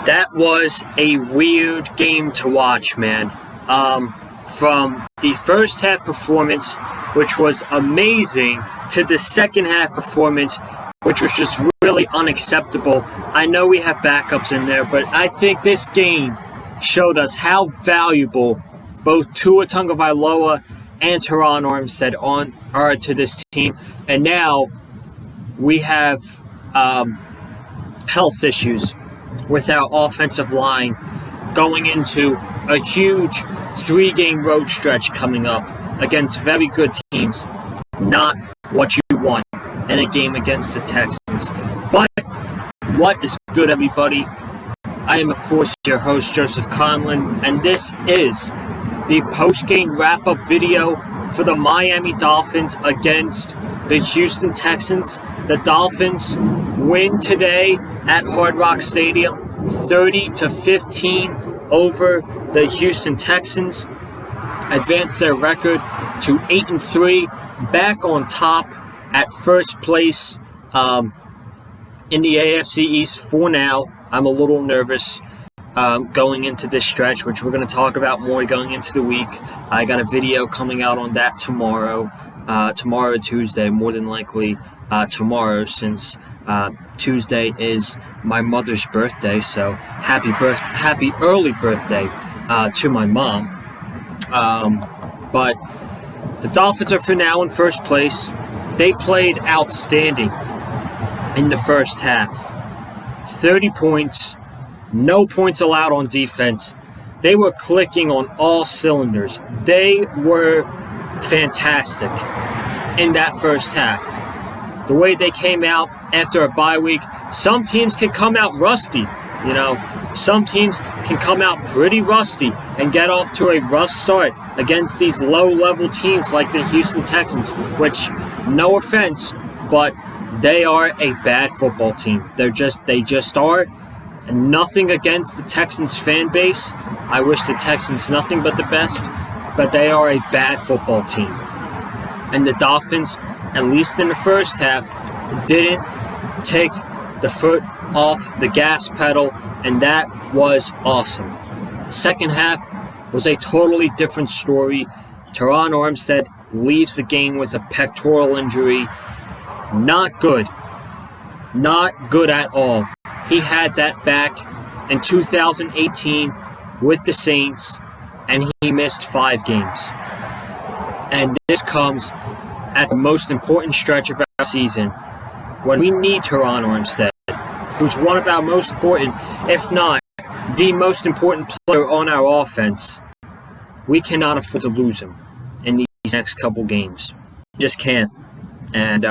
That was a weird game to watch, man. From the first half performance, which was amazing, to the second half performance, which was just really unacceptable. I know we have backups in there, but I think this game showed us how valuable both Tua Tagovailoa and Teron Armstead are to this team. And now we have health issues with our offensive line going into a huge 3-game road stretch coming up against very good teams. Not what you want in a game against the Texans. But what is good, everybody? I am, of course, your host, Joseph Conlon, and this is the post-game wrap-up video for the Miami Dolphins against the Houston Texans. The Dolphins win today at Hard Rock Stadium, 30-15 over the Houston Texans. Advance their record to 8-3, back on top at first place in the AFC East for now. I'm a little nervous going into this stretch, which we're going to talk about more going into the week. I got a video coming out on that tomorrow, Tuesday, more than likely tomorrow, since Tuesday is my mother's birthday. So happy early birthday to my mom. But the Dolphins are for now in first place. They played outstanding in the first half. 30 points, no points allowed on defense. They were clicking on all cylinders. They were fantastic in that first half. The way they came out after a bye week, some teams can come out rusty, Some teams can come out pretty rusty and get off to a rough start against these low-level teams like the Houston Texans, which, no offense, but they are a bad football team. They just are. Nothing against the Texans fan base. I wish the Texans nothing but the best, but they are a bad football team. And the Dolphins, at least in the first half, didn't take the foot off the gas pedal, and that was awesome. Second half was a totally different story. Teron Armstead leaves the game with a pectoral injury. Not good. Not good at all. He had that back in 2018 with the Saints, and he missed 5 games. And this comes at the most important stretch of our season, when we need Teron Armstead, who's one of our most important, if not the most important player on our offense. We cannot afford to lose him in these next couple games. Just can't. And,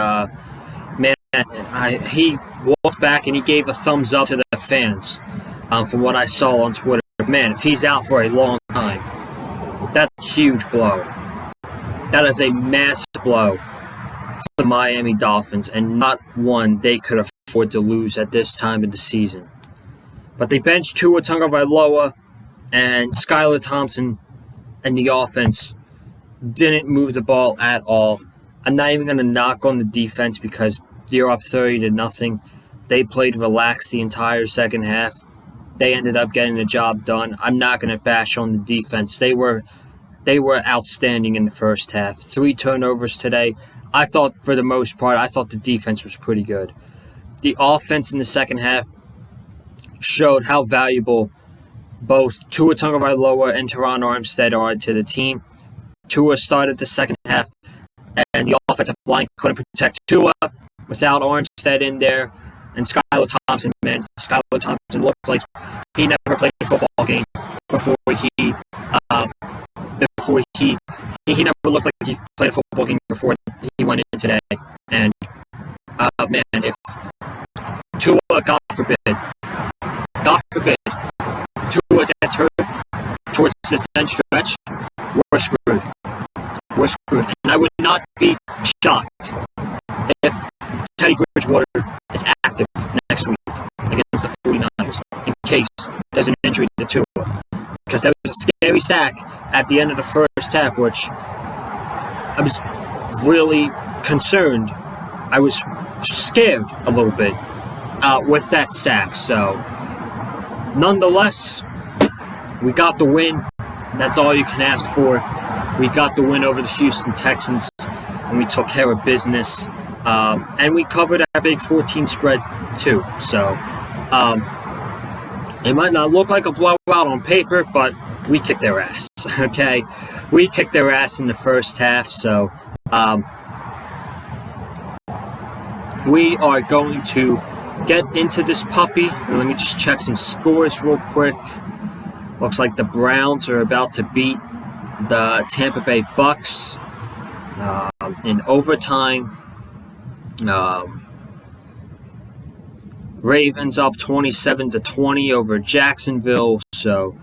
he walked back and he gave a thumbs up to the fans from what I saw on Twitter. Man, if he's out for a long time, that's a huge blow. That is a massive blow for the Miami Dolphins, and not one they could afford to lose at this time of the season. But they benched Tua Tagovailoa, and Skylar Thompson and the offense didn't move the ball at all. I'm not even going to knock on the defense because they're up 30-0. They played relaxed the entire second half. They ended up getting the job done. I'm not going to bash on the defense. They were outstanding in the first half. 3 turnovers today. I thought, for the most part, the defense was pretty good. The offense in the second half showed how valuable both Tua Tagovailoa and Teron Armstead are to the team. Tua started the second half, and the offensive line couldn't protect Tua without Armstead in there. And Skylar Thompson looked like he never played a football game before he never looked like he played a football game before he went in today. And if Tua, God forbid, Tua gets hurt towards this end stretch, we're screwed. And I would not be shocked if Teddy Bridgewater is active next week against the 49ers in case there's an injury to Tua. Because there was a scary sack at the end of the first half, which I was really concerned. I was scared a little bit with that sack. So nonetheless, we got the win. That's all you can ask for. We got the win over the Houston Texans, and we took care of business. And we covered our big 14 spread too. So it might not look like a blowout on paper, but we kicked their ass. Okay, we kicked their ass in the first half. So we are going to get into this puppy. Let me just check some scores real quick. Looks like the Browns are about to beat the Tampa Bay Bucks in overtime. Ravens up 27-20 over Jacksonville, so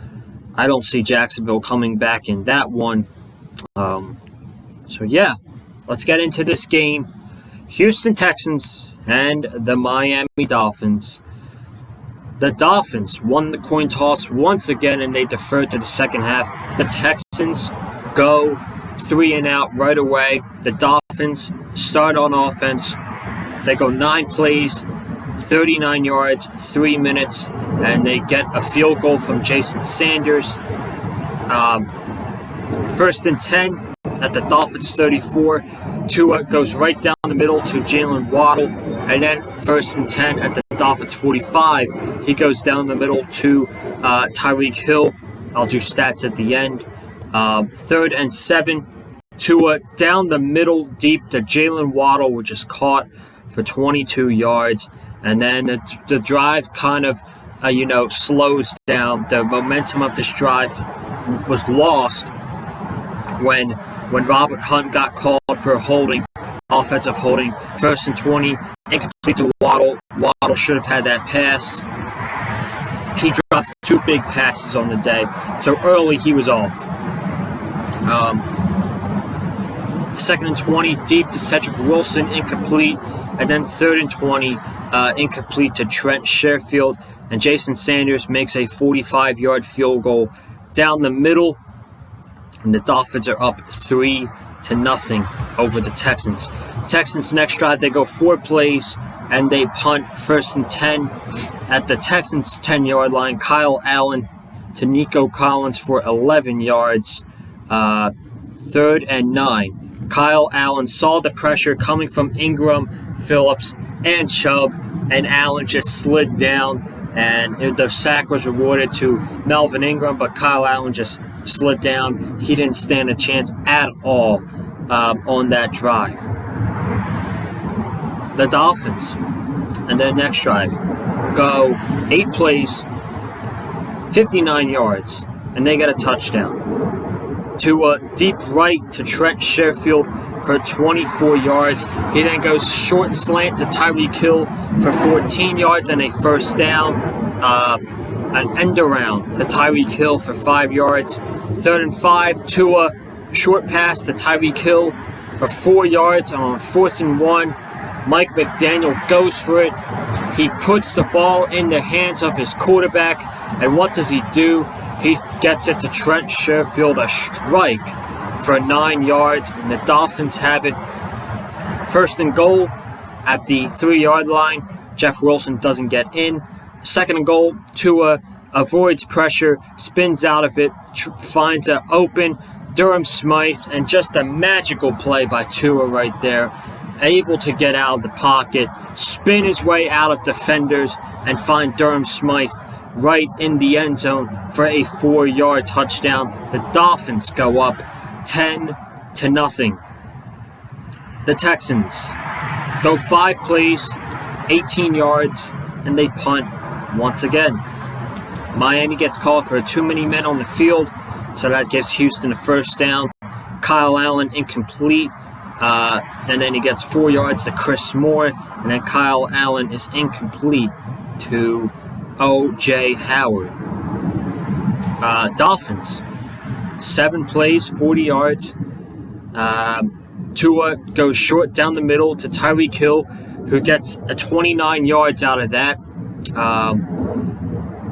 I don't see Jacksonville coming back in that one. So yeah, let's get into this game. Houston Texans and the Miami Dolphins. The Dolphins won the coin toss once again, and they deferred to the second half. The Texans go 3-and-out right away. The Dolphins start on offense. They go 9 plays, 39 yards, 3 minutes, and they get a field goal from Jason Sanders. First and 10 at the Dolphins 34. Tua goes right down the middle to Jalen Waddle. And then first and 10 at the Dolphins 45. He goes down the middle to Tyreek Hill. I'll do stats at the end. Third and 7. Tua down the middle deep to Jalen Waddle, which is caught for 22 yards. And then the drive kind of, slows down. The momentum of this drive was lost when Robert Hunt got called for a holding, offensive holding. First and 20, incomplete to Waddle. Waddle should have had that pass. He dropped 2 big passes on the day, so early he was off. Second and 20, deep to Cedric Wilson, incomplete. And then third and 20, incomplete to Trent Sherfield. And Jason Sanders makes a 45-yard field goal down the middle. And the Dolphins are up 3-0 over the Texans. Texans next drive, they go 4 plays, and they punt first and 10 at the Texans' 10-yard line. Kyle Allen to Nico Collins for 11 yards. Third and 9. Kyle Allen saw the pressure coming from Ingram, Phillips, and Chubb, and Allen just slid down, and the sack was awarded to Melvin Ingram, but Kyle Allen just slid down. He didn't stand a chance at all on that drive. The Dolphins, and their next drive, go 8 plays, 59 yards, and they get a touchdown. To a deep right to Trent Sherfield for 24 yards. He then goes short slant to Tyreek Hill for 14 yards and a first down. An end around to Tyreek Hill for 5 yards. Third and 5, Tua, short pass to Tyreek Hill for 4 yards. On 4th and 1, Mike McDaniel goes for it. He puts the ball in the hands of his quarterback, and what does he do? He gets it to Trent Sherfield, a strike for 9 yards, and the Dolphins have it. First and goal at the 3-yard line. Jeff Wilson doesn't get in. Second and goal, Tua avoids pressure, spins out of it, finds an open Durham Smythe, and just a magical play by Tua right there. Able to get out of the pocket, spin his way out of defenders, and find Durham Smythe right in the end zone for a 4-yard touchdown. The Dolphins go up 10-0. The Texans go 5 plays, 18 yards, and they punt once again. Miami gets called for too many men on the field, so that gives Houston a first down. Kyle Allen incomplete, and then he gets 4 yards to Chris Moore, and then Kyle Allen is incomplete to O.J. Howard. Dolphins, 7 plays, 40 yards. Tua goes short down the middle to Tyreek Hill, who gets a 29 yards out of that.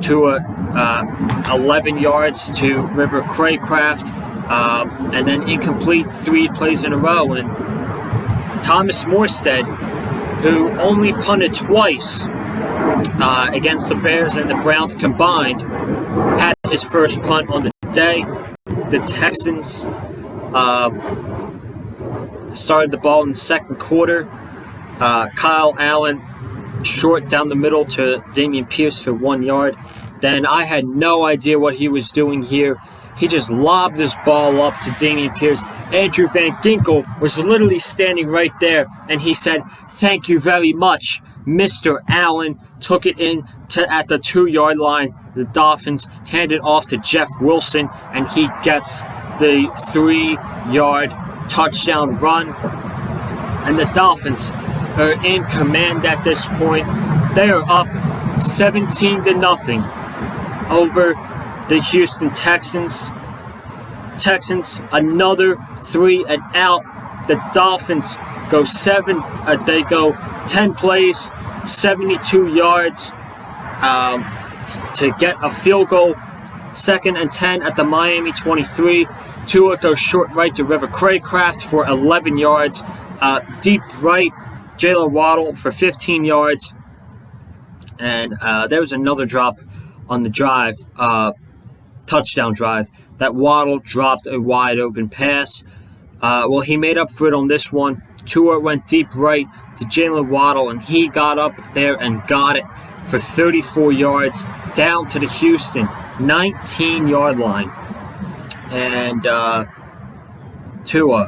Tua, 11 yards to River Craycraft, and then incomplete 3 plays in a row. And Thomas Morstead, who only punted twice against the Bears and the Browns combined, had his first punt on the day. The Texans started the ball in the second quarter. Kyle Allen short down the middle to Dameon Pierce for 1 yard. Then I had no idea what he was doing here. He just lobbed this ball up to Dameon Pierce. Andrew Van Ginkel was literally standing right there, and he said, "Thank you very much, Mr. Allen." Took it in at the 2-yard line. The Dolphins handed off to Jeff Wilson, and he gets the 3-yard touchdown run. And the Dolphins are in command at this point. They are up 17-0 over the Houston Texans. Another 3 and out. The Dolphins go 10 plays, 72 yards to get a field goal. 2nd and 10 at the Miami 23. Tua goes short right to River Craycraft for 11 yards. Deep right, Jaylen Waddle for 15 yards. And there was another drop on the drive, touchdown drive, that Waddle dropped a wide open pass. Well, he made up for it on this one. Tua went deep right to Jaylen Waddle, and he got up there and got it for 34 yards down to the Houston 19-yard line. And Tua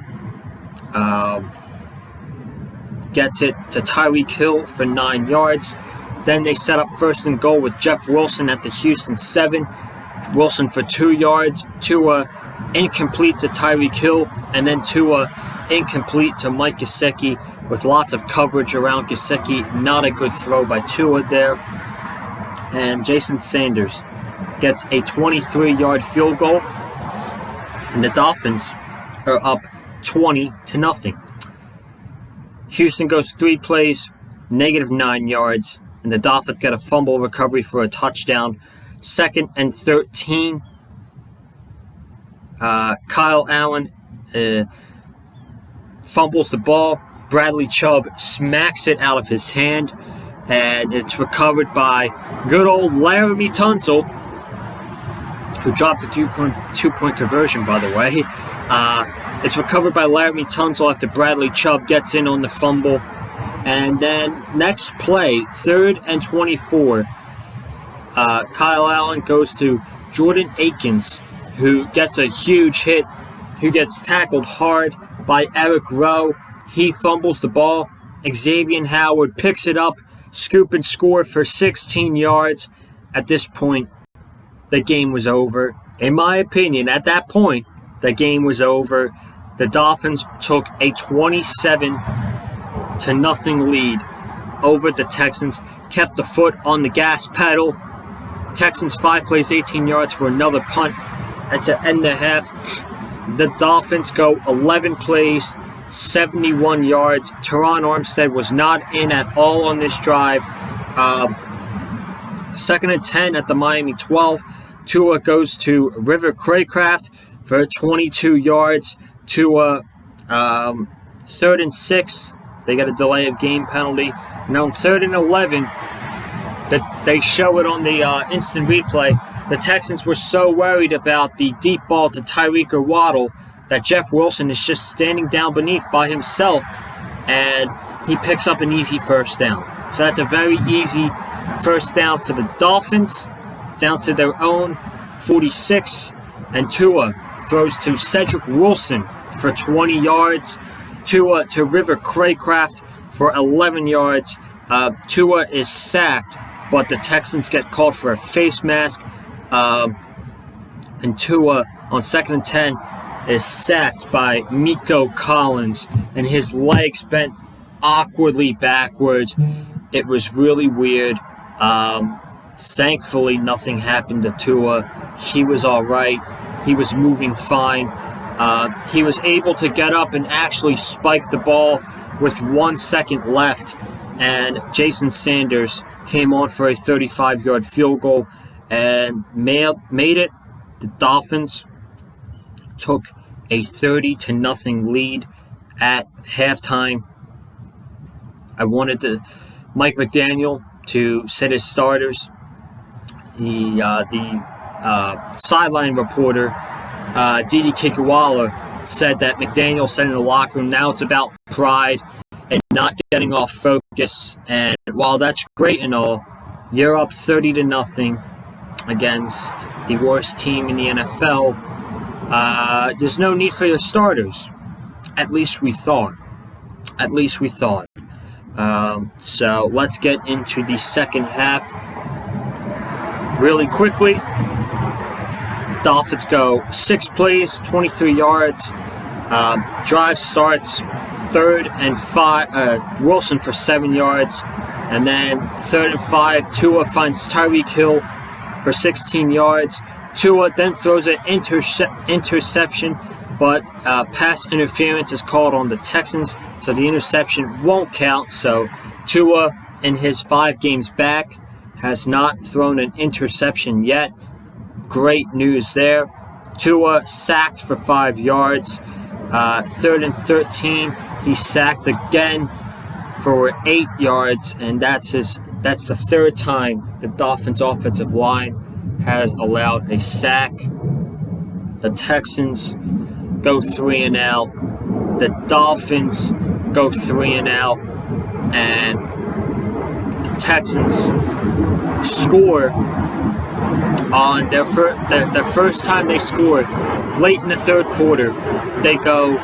gets it to Tyreek Hill for 9 yards. Then they set up 1st and goal with Jeff Wilson at the Houston 7. Wilson for 2 yards. Tua incomplete to Tyreek Hill, and then Tua incomplete to Mike Gesicki with lots of coverage around Gesicki. Not a good throw by Tua there. And Jason Sanders gets a 23-yard field goal, and the Dolphins are up 20-0. Houston goes 3 plays, -9 yards, and the Dolphins get a fumble recovery for a touchdown. 2nd and 13. Kyle Allen fumbles the ball. Bradley Chubb smacks it out of his hand, and it's recovered by good old Laramie Tunsil, who dropped a two-point conversion, by the way. It's recovered by Laramie Tunsil after Bradley Chubb gets in on the fumble. And then next play, 3rd and 24. Kyle Allen goes to Jordan Akins, who gets a huge hit, who gets tackled hard by Eric Rowe. He fumbles the ball. Xavier Howard picks it up, scoop and score for 16 yards. At this point, the game was over. In my opinion, at that point, the game was over. The Dolphins took a 27-0 lead over the Texans, kept the foot on the gas pedal. Texans 5 plays, 18 yards for another punt. And to end the half, the Dolphins go 11 plays, 71 yards. Teron Armstead was not in at all on this drive. 2nd and 10 at the Miami 12. Tua goes to River Craycraft for 22 yards. Tua, 3rd and 6. They got a delay of game penalty. Now on 3rd and 11, they show it on the instant replay. The Texans were so worried about the deep ball to Tyreek or Waddle that Jeff Wilson is just standing down beneath by himself, and he picks up an easy first down. So that's a very easy first down for the Dolphins, down to their own 46, and Tua throws to Cedric Wilson for 20 yards. Tua to River Craycraft for 11 yards. Tua is sacked, but the Texans get called for a face mask. And Tua on 2nd and 10 is sacked by Miko Collins, and his legs bent awkwardly backwards. It was really weird. Thankfully, nothing happened to Tua. He was all right. He was moving fine. He was able to get up and actually spike the ball with 1 second left, and Jason Sanders came on for a 35-yard field goal and made it. The Dolphins took a 30-0 lead at halftime. Mike McDaniel to sit his starters. The sideline reporter, Didi Kikiwala, said that McDaniel said in the locker room, now it's about pride and not getting off focus. And while that's great and all, you're up 30-0 against the worst team in the NFL. There's no need for your starters. At least we thought. So let's get into the second half really quickly. Dolphins go 6 plays, 23 yards. Drive starts 3rd and 5. Wilson for 7 yards. And then 3rd and 5, Tua finds Tyreek Hill for 16 yards. Tua then throws an interception, but pass interference is called on the Texans, so the interception won't count. So Tua, in his 5 games back, has not thrown an interception yet. Great news there. Tua sacked for 5 yards. 3rd and 13, he sacked again for 8 yards, and that's the 3rd time the Dolphins' offensive line has allowed a sack. The Texans go 3-and-out. The Dolphins go 3-and-out, and the Texans score on their first time they scored late in the 3rd quarter. They go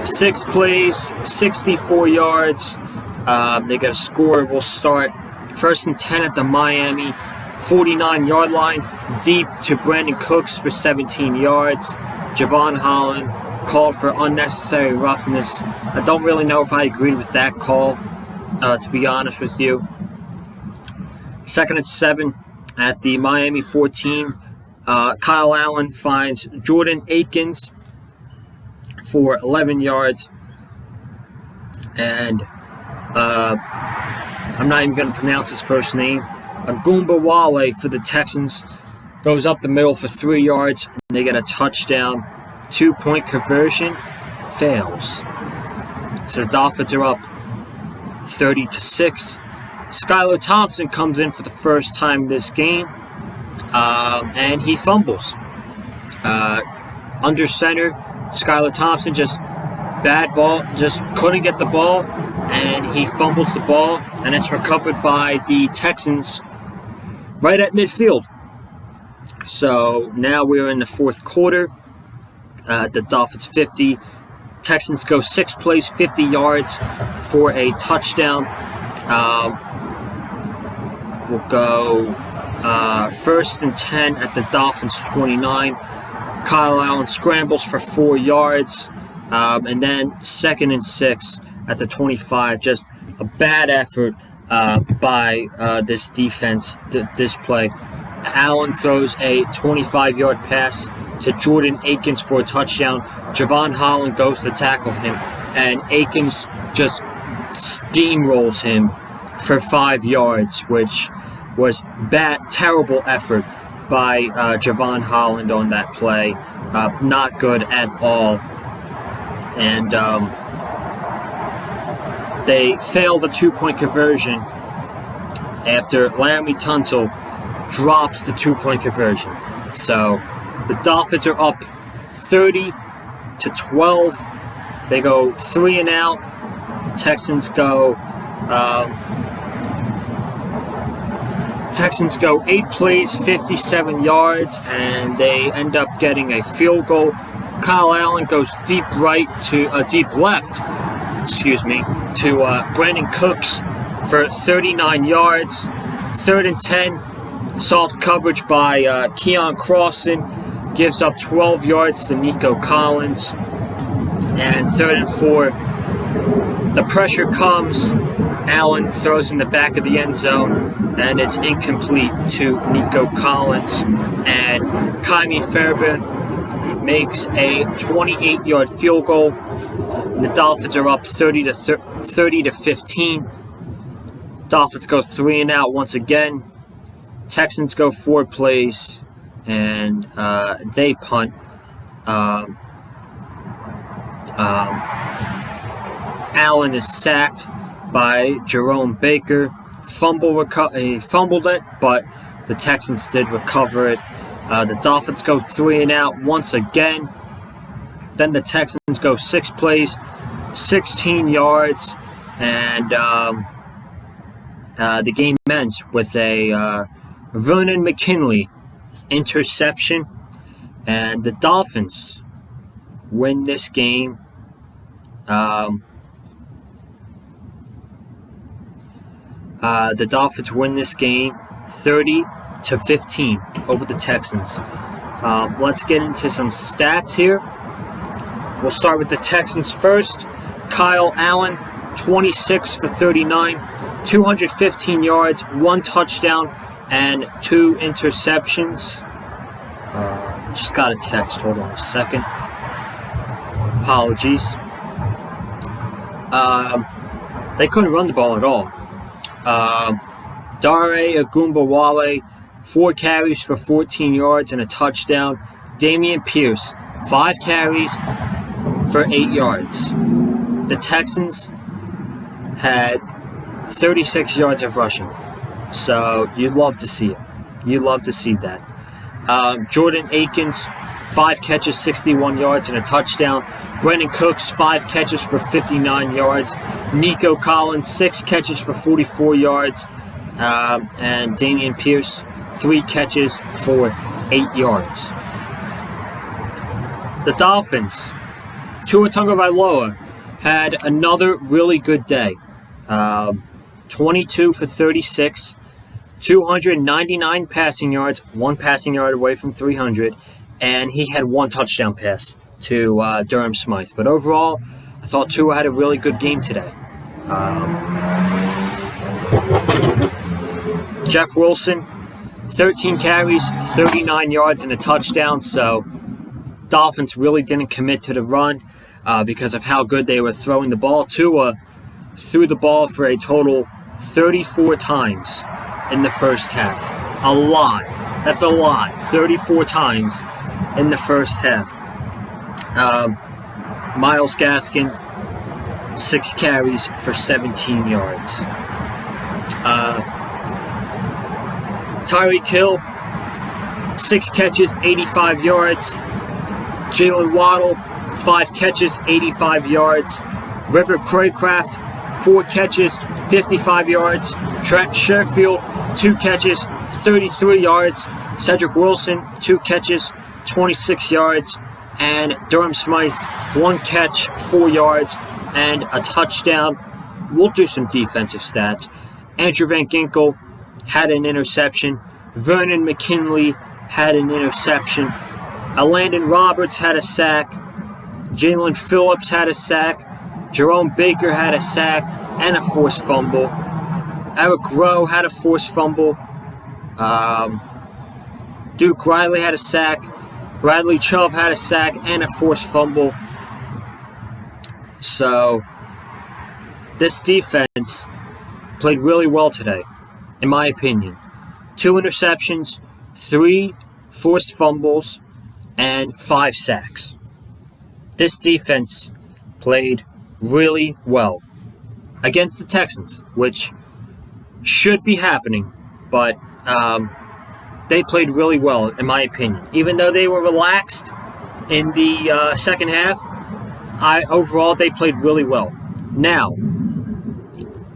6 plays, 64 yards. They got a score. We'll start 1st and 10 at the Miami 49-yard line, deep to Brandon Cooks for 17 yards. Javon Holland called for unnecessary roughness. I don't really know if I agreed with that call, to be honest with you. 2nd and 7 at the Miami 14. Kyle Allen finds Jordan Akins for 11 yards. And I'm not even going to pronounce his first name. Agumbawale for the Texans goes up the middle for 3 yards, and they get a touchdown. 2-point conversion fails. So the Dolphins are up 30-6. Skylar Thompson comes in for the first time this game, and he fumbles. Under center, Skylar Thompson just bad ball, just couldn't get the ball, and he fumbles the ball, and it's recovered by the Texans right at midfield. So now we're in the 4th quarter. The Dolphins 50. Texans go 6 plays, 50 yards for a touchdown. We'll go 1st and 10 at the Dolphins 29. Kyle Allen scrambles for 4 yards. And then 2nd and 6 at the 25. Just a bad effort by this defense, this play. Allen throws a 25-yard pass to Jordan Akins for a touchdown. Javon Holland goes to tackle him, and Akins just steamrolls him for 5 yards, which was terrible effort by Javon Holland on that play. Not good at all. And they failed the 2-point conversion after Laramie Tunsil drops the 2-point conversion. So the Dolphins are up 30-12. They go 3-and-out. Texans go 8 plays, 57 yards, and they end up getting a field goal. Kyle Allen goes deep left, to Brandon Cooks for 39 yards. 3rd and 10, soft coverage by Keon Crossan gives up 12 yards to Nico Collins. And 3rd and 4, the pressure comes. Allen throws in the back of the end zone, and it's incomplete to Nico Collins. And Kaimi Fairbairn makes a 28-yard field goal. And the Dolphins are up 30-15. Dolphins go 3-and-out once again. Texans go 4 plays, and they punt. Allen is sacked by Jerome Baker he fumbled it, but the Texans did recover it. The Dolphins go 3 and out once again. Then the Texans go 6 plays, 16 yards, and the game ends with a Vernon McKinley interception, and the Dolphins win this game. The Dolphins win this game 30-15 over the Texans. Let's get into some stats here. We'll start with the Texans first. Kyle Allen, 26 for 39, 215 yards, 1 touchdown, and 2 interceptions. Just got a text. Hold on a second. Apologies. They couldn't run the ball at all. Dare Agumbawale, 4 carries for 14 yards and a touchdown. Dameon Pierce, 5 carries for 8 yards. The Texans had 36 yards of rushing. So you'd love to see it. You'd love to see that. Jordan Akins, 5 catches, 61 yards and a touchdown. Brendan Cooks, 5 catches for 59 yards. Nico Collins, 6 catches for 44 yards. And Dameon Pierce, 3 catches for 8 yards. The Dolphins, Tua Tagovailoa, had another really good day. 22 for 36, 299 passing yards, 1 passing yard away from 300, and he had 1 touchdown pass to Durham Smythe. But overall, I thought Tua had a really good game today. Jeff Wilson, 13 carries, 39 yards, and a touchdown. So Dolphins really didn't commit to the run because of how good they were throwing the ball. Tua threw the ball for a total 34 times in the first half. A lot. That's a lot. 34 times in the first half. Myles Gaskin, 6 carries for 17 yards. Tyreek Hill, 6 catches, 85 yards. Jalen Waddle, 5 catches, 85 yards. River Craycraft, 4 catches, 55 yards. Trent Sherfield, 2 catches, 33 yards. Cedric Wilson, 2 catches, 26 yards. And Durham Smythe, 1 catch, 4 yards, and a touchdown. We'll do some defensive stats. Andrew Van Ginkel had an interception. Vernon McKinley had an interception. Landon Roberts had a sack. Jalen Phillips had a sack. Jerome Baker had a sack and a forced fumble. Eric Rowe had a forced fumble. Duke Riley had a sack. Bradley Chubb had a sack and a forced fumble. So this defense played really well today, in my opinion. 2 interceptions, 3 forced fumbles, and 5 sacks. This defense played really well against the Texans, which should be happening, but they played really well, in my opinion. Even though they were relaxed in the second half, overall they played really well. Now,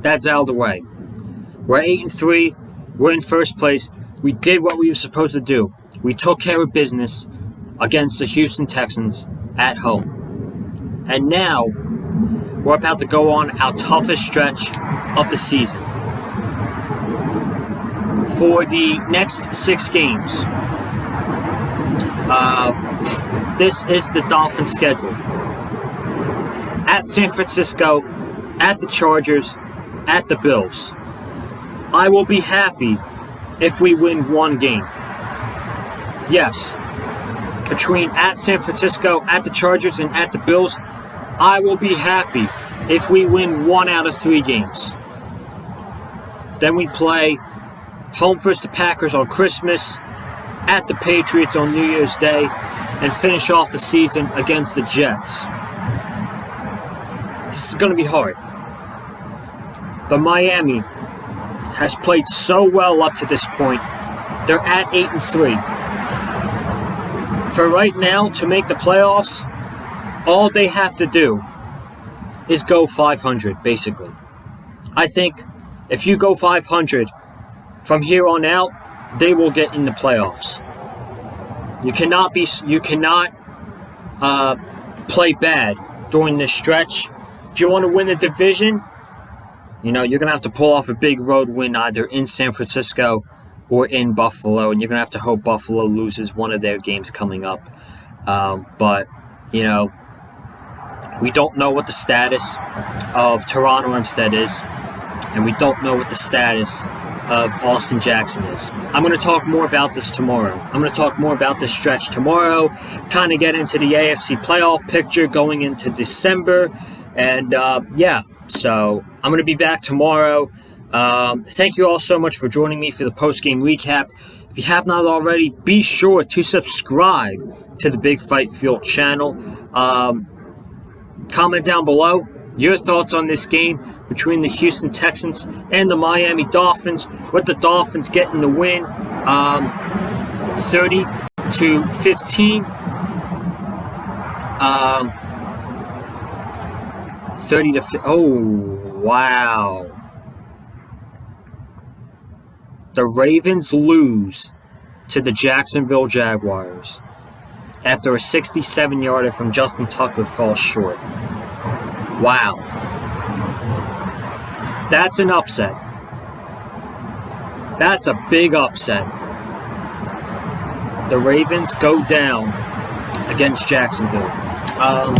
that's out of the way. We're 8-3. We're in first place. We did what we were supposed to do. We took care of business against the Houston Texans at home. And now, we're about to go on our toughest stretch of the season. For the next 6 games, this is the Dolphins' schedule. At San Francisco, at the Chargers, at the Bills. I will be happy if we win 1 game. Yes, between at San Francisco, at the Chargers, and at the Bills, I will be happy if we win 1 out of 3 games. Then we play home versus the Packers on Christmas, at the Patriots on New Year's Day, and finish off the season against the Jets. This is going to be hard. But Miami has played so well up to this point. They're at 8-3. For right now, to make the playoffs, all they have to do is go 500, basically. I think if you go 500 from here on out, they will get in the playoffs. You cannot play bad during this stretch. If you want to win the division, you're going to have to pull off a big road win either in San Francisco or in Buffalo, and you're going to have to hope Buffalo loses one of their games coming up. But we don't know what the status of Toronto Armstead is, and we don't know what the status of Austin Jackson is. I'm going to talk more about this tomorrow. I'm going to talk more about this stretch tomorrow, kind of get into the AFC playoff picture going into December, and so I'm going to be back tomorrow. Thank you all so much for joining me for the post-game recap. If you have not already, be sure to subscribe to the Big Fight Field channel. Comment down below your thoughts on this game between the Houston Texans and the Miami Dolphins, with the Dolphins getting the win 30-15. 30-15. Oh, wow. The Ravens lose to the Jacksonville Jaguars after a 67-yarder from Justin Tucker falls short. Wow. That's an upset. That's a big upset. The Ravens go down against Jacksonville.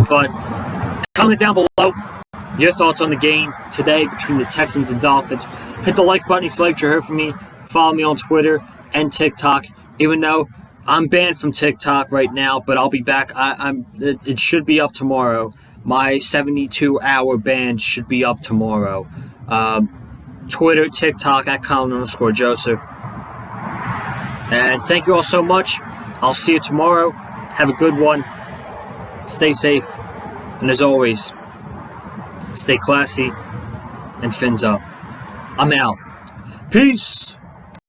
But comment down below your thoughts on the game today between the Texans and Dolphins. Hit the like button if you liked what you heard from me. Follow me on Twitter and TikTok, even though I'm banned from TikTok right now, but I'll be back. It should be up tomorrow. My 72-hour ban should be up tomorrow. Twitter, TikTok, at Colin_Joseph. And thank you all so much. I'll see you tomorrow. Have a good one. Stay safe. And as always, stay classy and fins up. I'm out. Peace.